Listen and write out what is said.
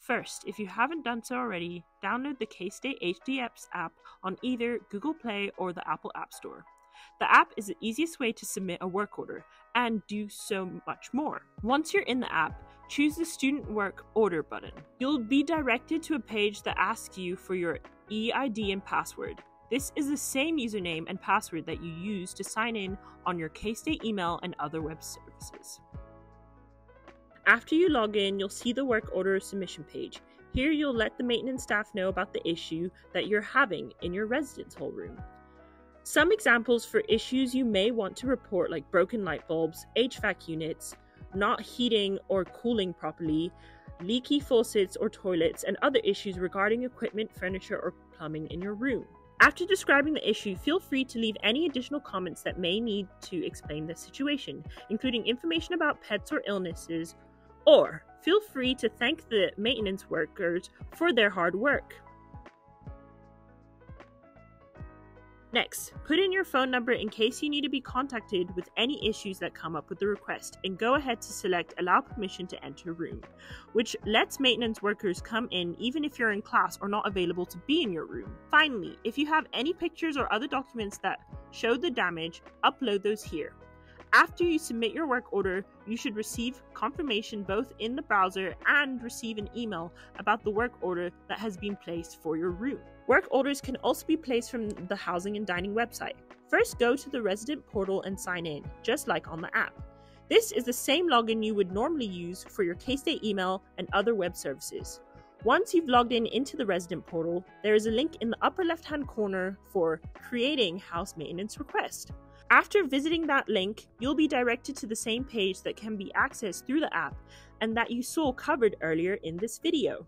First, if you haven't done so already, download the K-State HDS app on either Google Play or the Apple App Store. The app is the easiest way to submit a work order and do so much more. Once you're in the app, choose the Student Work Order button. You'll be directed to a page that asks you for your EID and password. This is the same username and password that you use to sign in on your K-State email and other web services. After you log in, you'll see the work order submission page. Here you'll let the maintenance staff know about the issue that you're having in your residence hall room. Some examples for issues you may want to report, like broken light bulbs, HVAC units, not heating or cooling properly, leaky faucets or toilets, and other issues regarding equipment, furniture, or plumbing in your room. After describing the issue, feel free to leave any additional comments that may need to explain the situation, including information about pets or illnesses, or feel free to thank the maintenance workers for their hard work. Next, put in your phone number in case you need to be contacted with any issues that come up with the request, and go ahead to select Allow Permission to Enter Room, which lets maintenance workers come in even if you're in class or not available to be in your room. Finally, if you have any pictures or other documents that show the damage, upload those here. After you submit your work order, you should receive confirmation both in the browser and receive an email about the work order that has been placed for your room. Work orders can also be placed from the Housing and Dining website. First, go to the resident portal and sign in, just like on the app. This is the same login you would normally use for your K-State email and other web services. Once you've logged in into the resident portal, there is a link in the upper left-hand corner for creating house maintenance request. After visiting that link, you'll be directed to the same page that can be accessed through the app and that you saw covered earlier in this video.